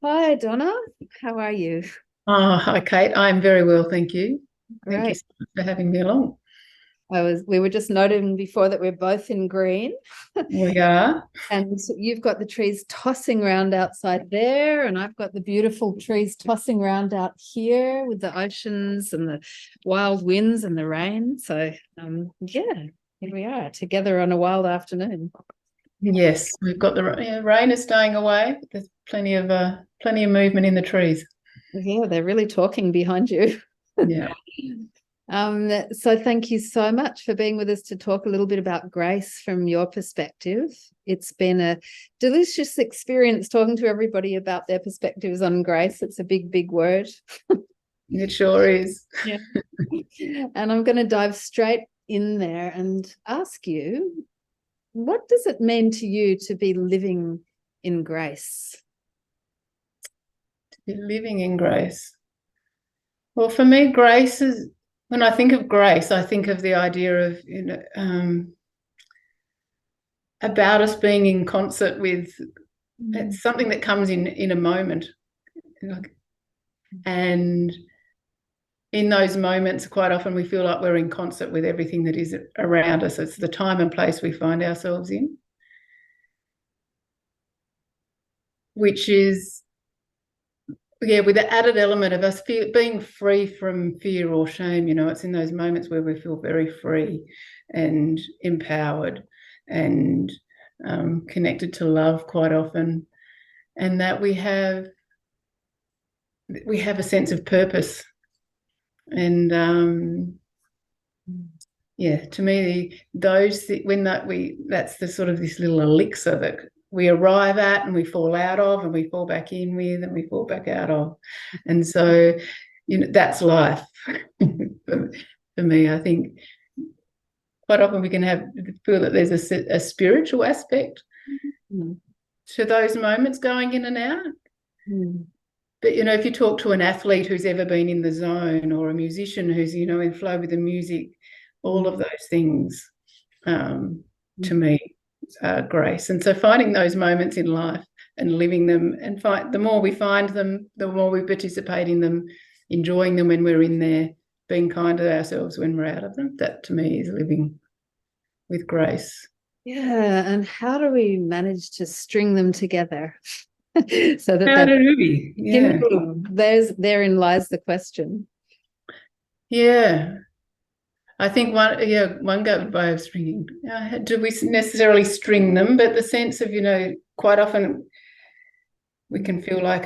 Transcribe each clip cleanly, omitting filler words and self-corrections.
Hi, Donna. How are you? Oh, hi, Kate. I'm very well, thank you. Thank you Great. so much for having me along. We were just noting before that we're both in green, We are. and you've got the trees tossing around outside there, and I've got the beautiful trees tossing around out here with the oceans and the wild winds and the rain. Yeah, here we are together on a wild afternoon. Yes, we've got rain is staying away. But there's plenty of movement in the trees. Yeah, they're really talking behind you. Yeah. So thank you so much for being with us to talk a little bit about grace from your perspective. It's been a delicious experience talking to everybody about their perspectives on grace. It's a big, big word. It sure is. Yeah. And I'm going to dive straight in there and ask you, what does it mean to you to be living in grace? To be living in grace. Well, for me, grace is when I think of grace, I think of the idea of about us being in concert with it's something that comes in a moment. Like, and in those moments, quite often we feel like we're in concert with everything that is around us. It's the time and place we find ourselves in, which is, yeah, with the added element of us being free from fear or shame. It's in those moments where we feel very free and empowered and connected to love quite often, and that we have a sense of purpose. And yeah, to me, that's the sort of this little elixir that we arrive at and we fall out of and we fall back in with and we fall back out of. And so, that's life. For me, I think quite often we can feel that there's a spiritual aspect Mm. to those moments going in and out. Mm. But, if you talk to an athlete who's ever been in the zone or a musician who's, in flow with the music, all of those things, to me, are grace. And so finding those moments in life and living them and the more we find them, the more we participate in them, enjoying them when we're in there, being kind to ourselves when we're out of them, that to me is living with grace. Yeah, and how do we manage to string them together so that How they're do we? Yeah. kindled? Therein lies the question. Yeah. I think one good way of stringing. Do we necessarily string them? But the sense of, quite often we can feel like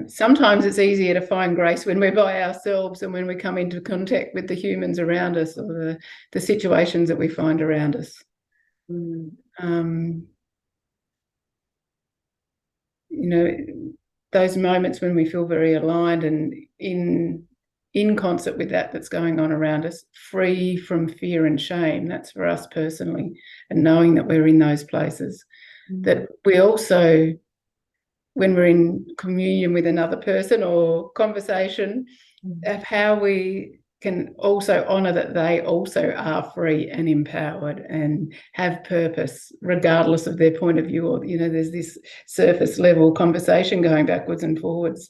sometimes it's easier to find grace when we're by ourselves and when we come into contact with the humans around us or the situations that we find around us. Mm. Um, you know, those moments when we feel very aligned and in concert with that's going on around us, free from fear and shame. That's for us personally, and knowing that we're in those places. That we also, when we're in communion with another person or conversation, of how we can also honour that they also are free and empowered and have purpose regardless of their point of view. Or, there's this surface level conversation going backwards and forwards,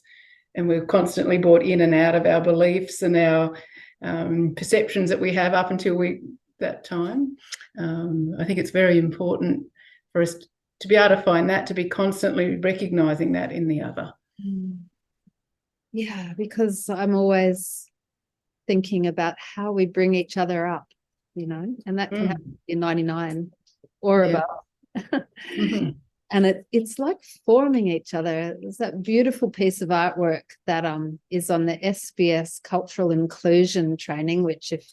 and we're constantly brought in and out of our beliefs and our perceptions that we have up until that time. I think it's very important for us to be able to find that, to be constantly recognising that in the other. Yeah, because I'm always thinking about how we bring each other up, and that can happen in 99 or above. Mm-hmm. And it's like forming each other. There's that beautiful piece of artwork that is on the SBS Cultural Inclusion training, which if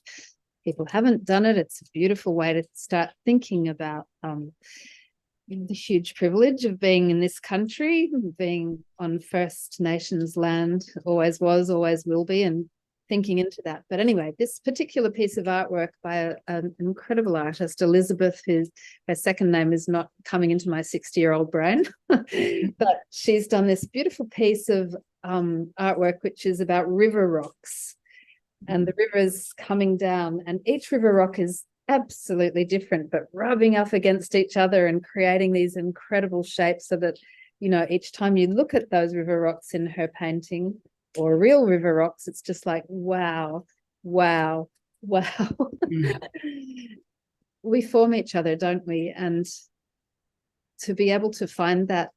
people haven't done it, it's a beautiful way to start thinking about the huge privilege of being in this country, being on First Nations land, always was, always will be, and thinking into that. But anyway, this particular piece of artwork by an incredible artist, Elizabeth, her second name is not coming into my 60-year-old brain, but she's done this beautiful piece of artwork, which is about river rocks. And the river's coming down, and each river rock is absolutely different, but rubbing up against each other and creating these incredible shapes so that you know, each time you look at those river rocks in her painting or real river rocks, it's just like, wow, wow, wow. We form each other, don't we? And to be able to find that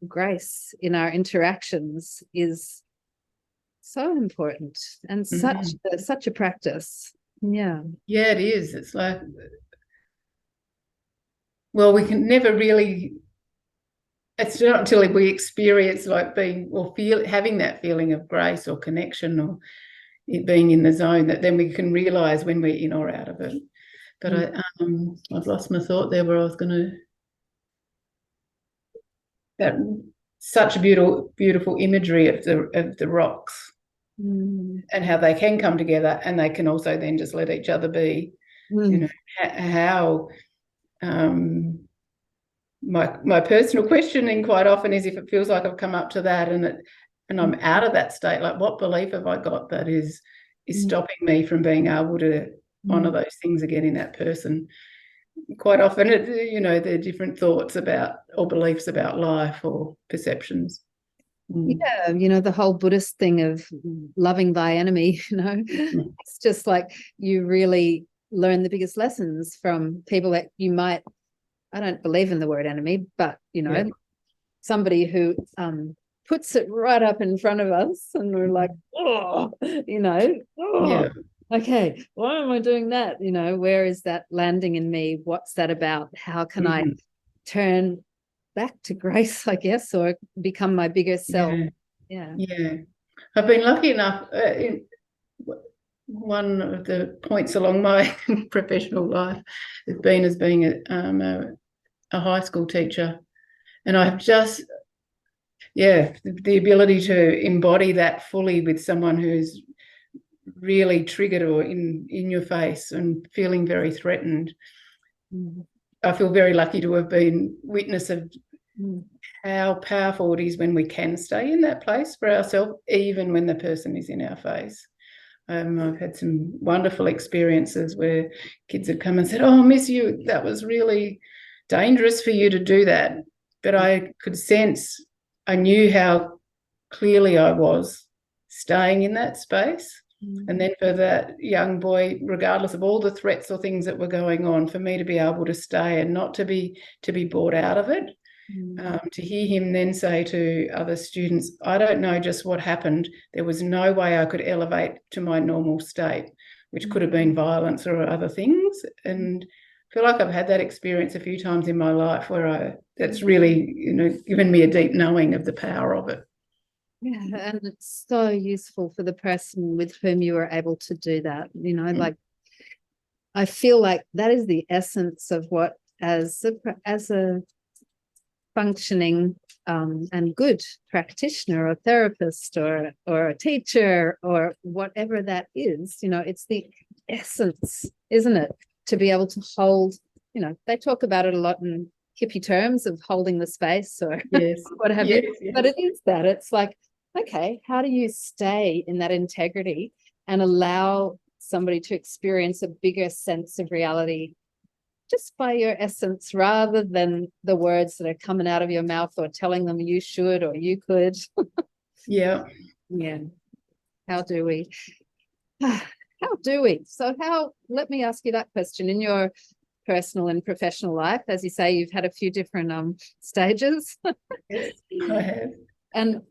grace in our interactions is so important and such a practice. Yeah. Yeah, it is. It's like, well, we can never really, it's not until we experience like being or having that feeling of grace or connection or it being in the zone that then we can realize when we're in or out of it. But I've lost my thought there where I was going to, that such beautiful imagery of the rocks and how they can come together, and they can also then just let each other be. You know, how my personal questioning quite often is, if it feels like I've come up to that and I'm out of that state, like what belief have I got that is stopping me from being able to honor those things again in that person? Quite often, you know, there are different thoughts about or beliefs about life or perceptions. Yeah, you know, the whole Buddhist thing of loving thy enemy, you know, it's just like you really learn the biggest lessons from people that you might, I don't believe in the word enemy, but, you know, somebody who puts it right up in front of us and we're like, oh, you know, okay, why am I doing that? You know, where is that landing in me? What's that about? How can I turn back to grace, I guess, or become my bigger self? Yeah. I've been lucky enough in one of the points along my professional life has been as being a high school teacher, and I've just the ability to embody that fully with someone who's really triggered or in your face and feeling very threatened. I feel very lucky to have been witness of how powerful it is when we can stay in that place for ourselves, even when the person is in our face. I've had some wonderful experiences where kids had come and said, oh, miss you, that was really dangerous for you to do that. But I could sense, I knew how clearly I was staying in that space. And then for that young boy, regardless of all the threats or things that were going on, for me to be able to stay and not to be brought out of it. To hear him then say to other students, I don't know just what happened. There was no way I could elevate to my normal state, which could have been violence or other things. And I feel like I've had that experience a few times in my life where that's really, you know, given me a deep knowing of the power of it. Yeah, and it's so useful for the person with whom you were able to do that. You know, like I feel like that is the essence of what, as a functioning and good practitioner or therapist or a teacher or whatever that is, you know, it's the essence, isn't it? To be able to hold, you know, they talk about it a lot in hippie terms of holding the space or what have you, but it is that. It's like, okay, how do you stay in that integrity and allow somebody to experience a bigger sense of reality just by your essence, rather than the words that are coming out of your mouth or telling them you should or you could. Yeah. How do we? So let me ask you that question. In your personal and professional life, as you say, you've had a few different stages. Yes, I have. And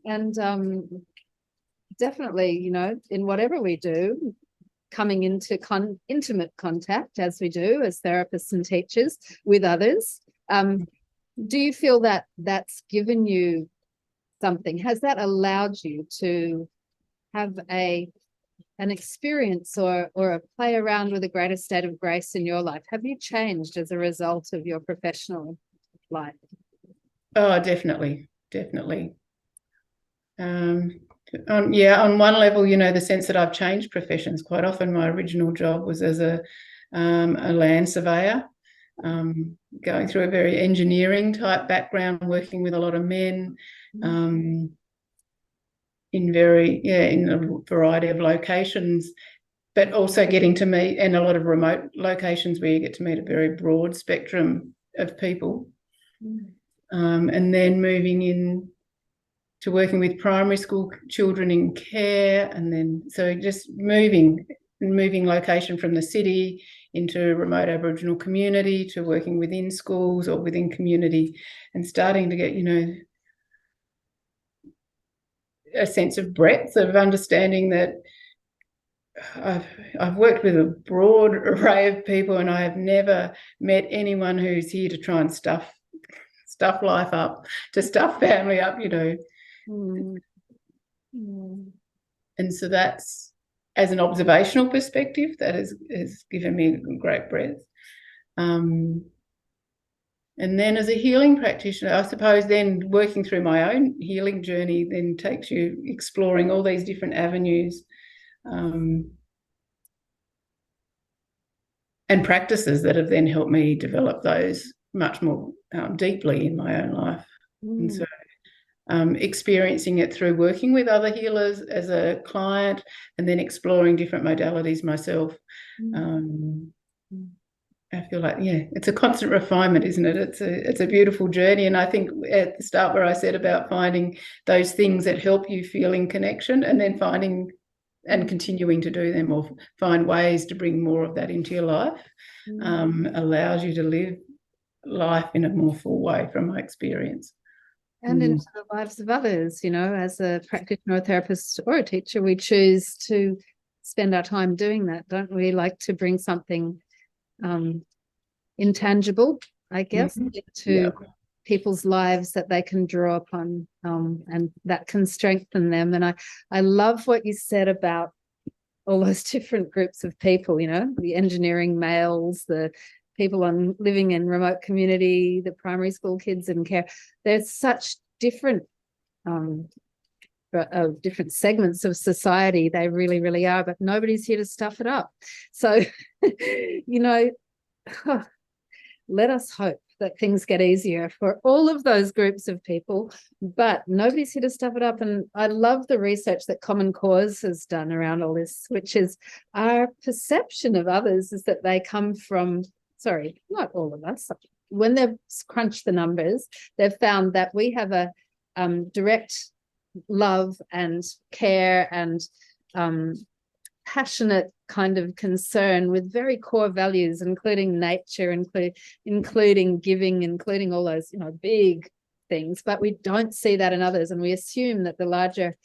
definitely, you know, in whatever we do, coming into intimate contact, as we do as therapists and teachers with others, do you feel that that's given you something? Has that allowed you to have an experience or a play around with a greater state of grace in your life? Have you changed as a result of your professional life? Oh, definitely. On one level, you know, the sense that I've changed professions. Quite often my original job was as a land surveyor, going through a very engineering type background, working with a lot of men in a variety of locations, but also getting to meet, and a lot of remote locations where you get to meet a very broad spectrum of people. and then moving in to working with primary school children in care, and then so just moving location from the city into a remote Aboriginal community to working within schools or within community, and starting to get, a sense of breadth of understanding that I've worked with a broad array of people, and I have never met anyone who's here to try and stuff life up, to stuff family up, And so that's, as an observational perspective, that has given me great breadth. And then as a healing practitioner, I suppose then working through my own healing journey then takes you exploring all these different avenues and practices that have then helped me develop those much more deeply in my own life. And so experiencing it through working with other healers as a client, and then exploring different modalities myself. I feel like, it's a constant refinement, isn't it? It's a beautiful journey. And I think at the start where I said about finding those things that help you feel in connection, and then finding and continuing to do them, or find ways to bring more of that into your life, allows you to live life in a more full way, from my experience. And into the lives of others, as a practitioner, a therapist, or a teacher, we choose to spend our time doing that, don't we? Like to bring something intangible, I guess, into people's lives that they can draw upon, and that can strengthen them. And I love what you said about all those different groups of people, the engineering males, the people living in remote community, the primary school kids in care. There's such different different segments of society. They really, really are, but nobody's here to stuff it up. So, let us hope that things get easier for all of those groups of people, but nobody's here to stuff it up. And I love the research that Common Cause has done around all this, which is our perception of others is that they come from, not all of us. When they've crunched the numbers, they've found that we have a direct love and care and passionate kind of concern with very core values, including nature, including giving, including all those, big things. But we don't see that in others, and we assume that the larger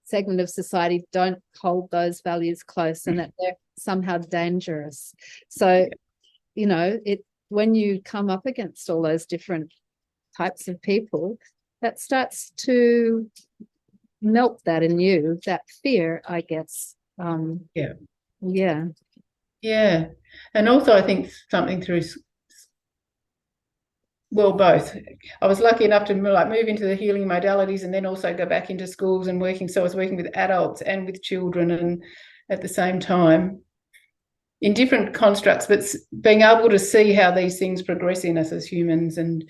segment of society don't hold those values close, and that they're somehow dangerous. So, when you come up against all those different types of people, that starts to melt that in you, that fear, I guess. And also I think something through, both. I was lucky enough to move into the healing modalities, and then also go back into schools and working. So I was working with adults and with children, and at the same time in different constructs, but being able to see how these things progress in us as humans, and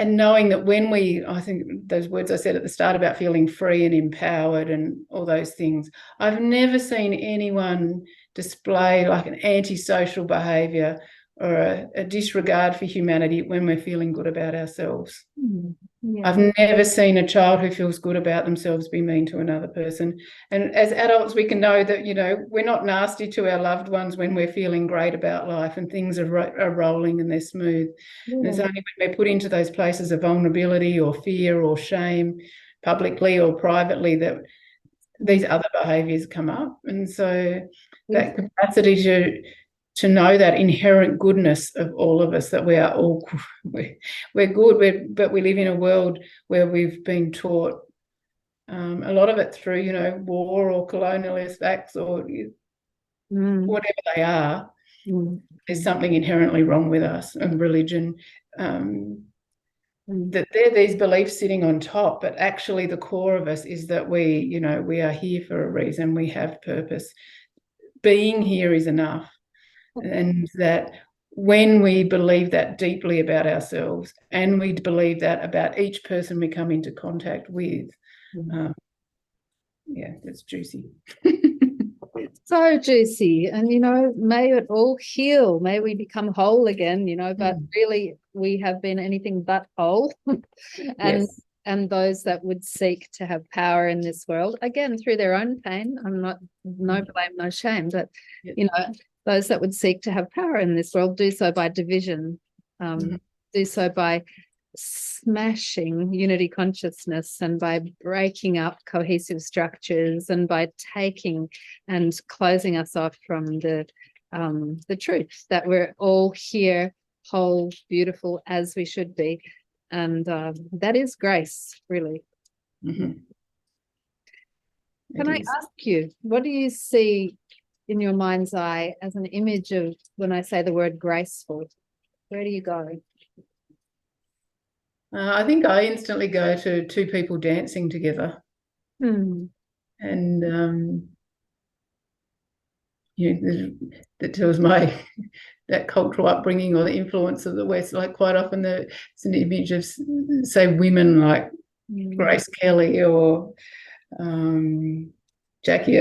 knowing that I think those words I said at the start about feeling free and empowered and all those things, I've never seen anyone display like an antisocial behaviour or a disregard for humanity when we're feeling good about ourselves. I've never seen a child who feels good about themselves be mean to another person. And as adults, we can know that, we're not nasty to our loved ones when we're feeling great about life and things are rolling and they're smooth. And it's only when we're put into those places of vulnerability or fear or shame, publicly or privately, that these other behaviours come up. And so that capacity to know that inherent goodness of all of us, that we are all we're good, but we live in a world where we've been taught a lot of it through war or colonialist acts or whatever they are. There's something inherently wrong with us, and religion, that there are these beliefs sitting on top, but actually the core of us is that we are here for a reason. We have purpose. Being here is enough. And that when we believe that deeply about ourselves, and we believe that about each person we come into contact with, it's juicy. So juicy. And, may it all heal. May we become whole again, but really we have been anything but whole. and Yes. and those that would seek to have power in this world, again, through their own pain. I'm not, no blame, no shame, but, those that would seek to have power in this world do so by division, do so by smashing unity consciousness and by breaking up cohesive structures and by taking and closing us off from the truth that we're all here whole, beautiful, as we should be. And that is grace, really. Can I ask you, what do you see in your mind's eye as an image of when I say the word graceful? Where do you go? I think I instantly go to two people dancing together. And that tells that cultural upbringing or the influence of the West. Like quite often it's an image of, say, women like Grace Kelly or Jackie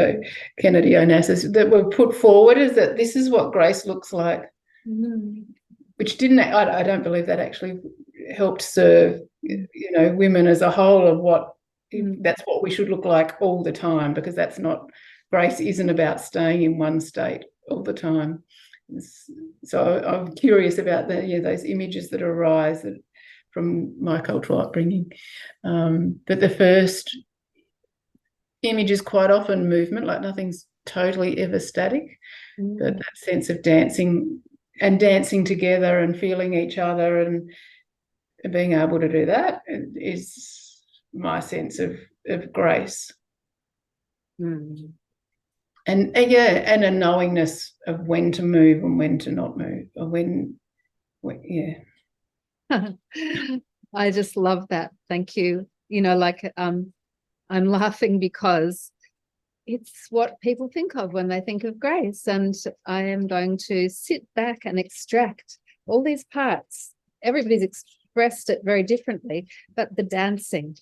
Kennedy Onassis that were put forward as that this is what grace looks like, which I don't believe that actually helped serve women as a whole of what that's what we should look like all the time, because that's not, grace isn't about staying in one state all the time. So I'm curious about those images that arise from my cultural upbringing. But the first image is quite often movement, like nothing's totally ever static, but that sense of dancing together and feeling each other and being able to do that is my sense of grace. And a knowingness of when to move and when to not move, or when I just love that. Thank you. I'm laughing because it's what people think of when they think of grace, and I am going to sit back and extract all these parts. Everybody's expressed it very differently, but the dancing,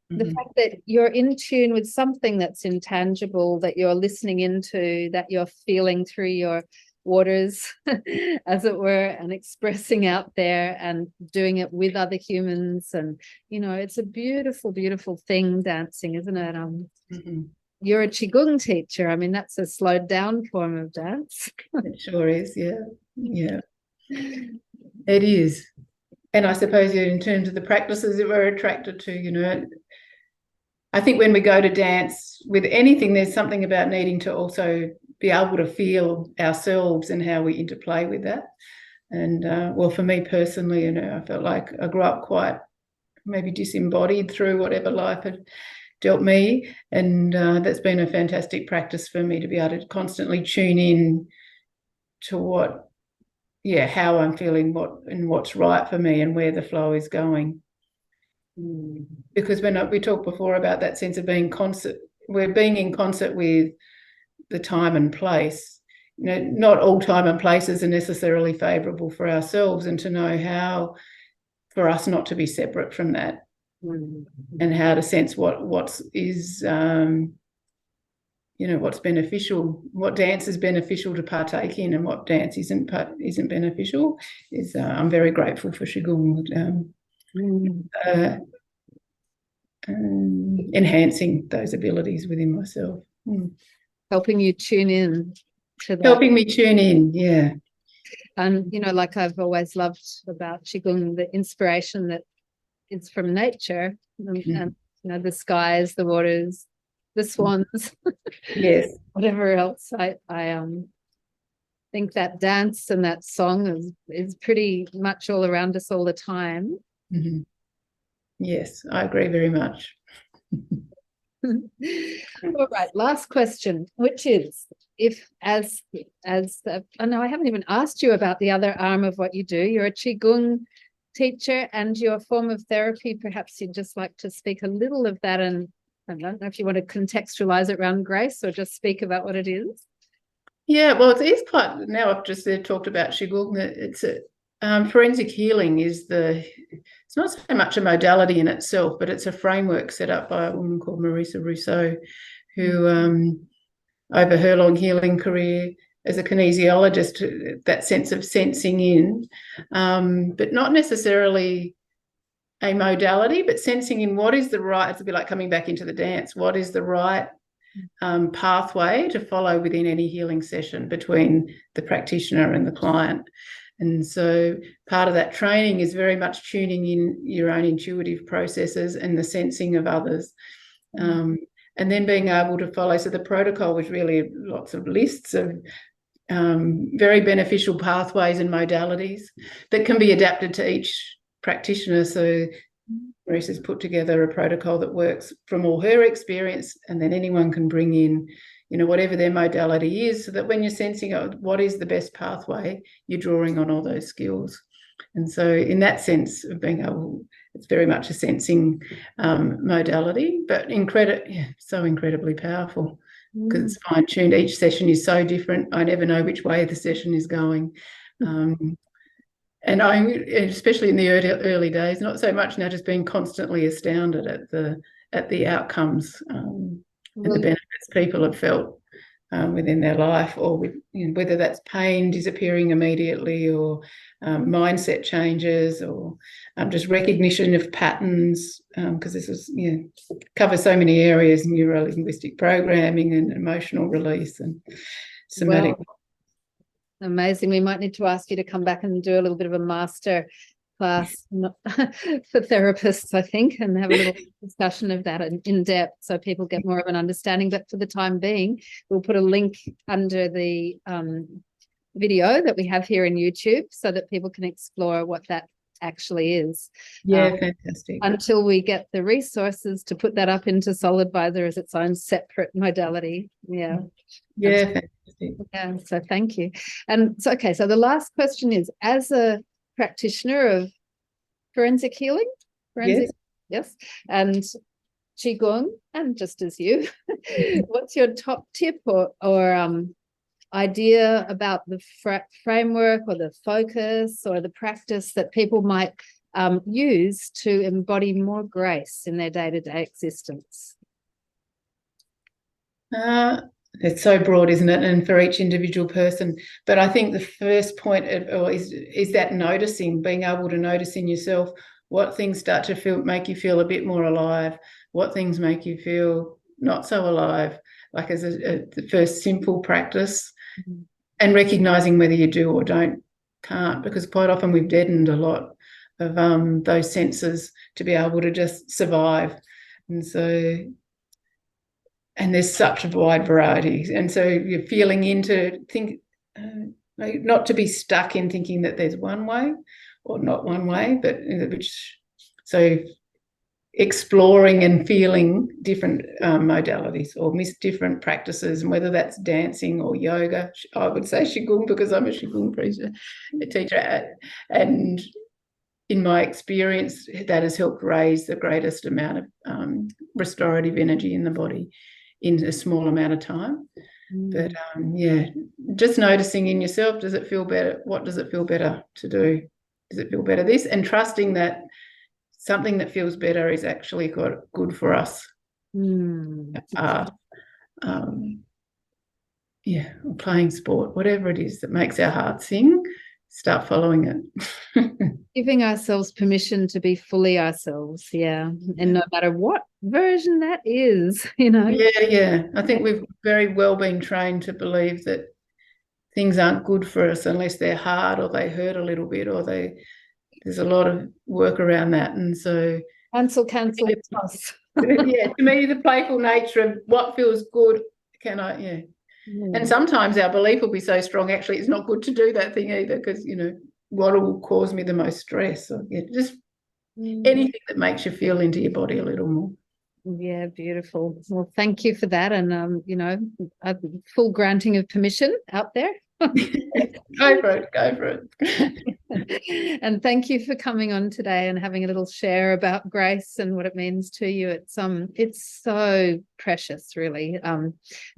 the fact that you're in tune with something that's intangible, that you're listening into, that you're feeling through your waters, as it were, and expressing out there and doing it with other humans. And, it's a beautiful, beautiful thing, dancing, isn't it? You're a Qigong teacher. I mean, that's a slowed down form of dance. It sure is, yeah. It is. And I suppose in terms of the practices that we're attracted to, I think when we go to dance with anything, there's something about needing to also be able to feel ourselves and how we interplay with that. And for me personally, I felt like I grew up quite maybe disembodied through whatever life had dealt me, and that's been a fantastic practice for me to be able to constantly tune in to how I'm feeling, what's right for me and where the flow is going. Because when we talked before about that sense of being we're being in concert with the time and place. Not all time and places are necessarily favourable for ourselves, and to know how for us not to be separate from that, and how to sense what's beneficial, what dance is beneficial to partake in, and what dance isn't beneficial. I'm very grateful for Qigong. Enhancing those abilities within myself. Helping you tune in to that. Helping me tune in, yeah. And, like I've always loved about Qigong, the inspiration that is from nature, and the skies, the waters, the swans, yes, whatever else. I think that dance and that song is pretty much all around us all the time. Yes, I agree very much. All right, last question, which is, I know I haven't even asked you about the other arm of what you do. You're a Qigong teacher, and your form of therapy, perhaps you'd just like to speak a little of that, and I don't know if you want to contextualize it around grace or just speak about what it is. Yeah, well, it is quite, now I've just talked about Qigong, it's forensic healing it's not so much a modality in itself, but it's a framework set up by a woman called Marisa Rousseau, who over her long healing career as a kinesiologist, that sense of sensing in, but not necessarily a modality, but sensing in what is the right, it's a bit like coming back into the dance, what is the right pathway to follow within any healing session between the practitioner and the client. And so part of that training is very much tuning in your own intuitive processes and the sensing of others. And then being able to follow. So the protocol was really lots of lists of very beneficial pathways and modalities that can be adapted to each practitioner. So Maurice has put together a protocol that works from all her experience, and then anyone can bring in, whatever their modality is, so that when you're sensing what is the best pathway, you're drawing on all those skills. And so in that sense of being able, it's very much a sensing modality, but so incredibly powerful because it's fine-tuned. Each session is so different. I never know which way the session is going. And I'm, especially in the early days, not so much now, just being constantly astounded at the outcomes and the benefits people have felt within their life, or with, whether that's pain disappearing immediately, or mindset changes, or just recognition of patterns, because this is covers so many areas: neuro-linguistic programming and emotional release and somatic. Wow. Amazing. We might need to ask you to come back and do a little bit of a master class for therapists, I think, and have a little discussion of that in depth so people get more of an understanding. But for the time being, we'll put a link under the video that we have here in YouTube so that people can explore what that actually is. Fantastic. Until we get the resources to put that up into SoulAdvisor as its own separate modality. Fantastic. Yeah, so thank you. And so, okay, so the last question is, as a practitioner of forensic healing, yes, and Qigong, and just as you, what's your top tip or idea about the framework or the focus or the practice that people might use to embody more grace in their day-to-day existence? It's so broad, isn't it? And for each individual person. But I think the first point is that noticing, being able to notice in yourself what things start to make you feel a bit more alive, what things make you feel not so alive, like as the first simple practice, and recognizing whether you do or can't, because quite often we've deadened a lot of those senses to be able to just survive. And there's such a wide variety. And so you're feeling into not to be stuck in thinking that there's one way or not one way, but so exploring and feeling different modalities or different practices, and whether that's dancing or yoga. I would say Qigong because I'm a Qigong teacher. And in my experience, that has helped raise the greatest amount of restorative energy in the body in a small amount of time. But just noticing in yourself, does it feel better? What does it feel better to do? Does it feel better this? And trusting that something that feels better is actually good for us. Or playing sport, whatever it is that makes our heart sing, start following it. Giving ourselves permission to be fully ourselves, and no matter what version that is, I think we've very well been trained to believe that things aren't good for us unless they're hard or they hurt a little bit, or there's a lot of work around that. And so cancel to me, the playful nature of what feels good, and sometimes our belief will be so strong, actually it's not good to do that thing either, because what will cause me the most stress, or just anything that makes you feel into your body a little more. Yeah, beautiful. Well, thank you for that. And a full granting of permission out there. Go for it. And thank you for coming on today and having a little share about grace and what it means to you. It's so precious, really,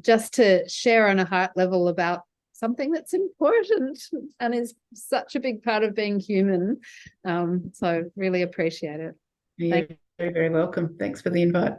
just to share on a heart level about something that's important and is such a big part of being human. So really appreciate it. You're very, very welcome. Thanks for the invite.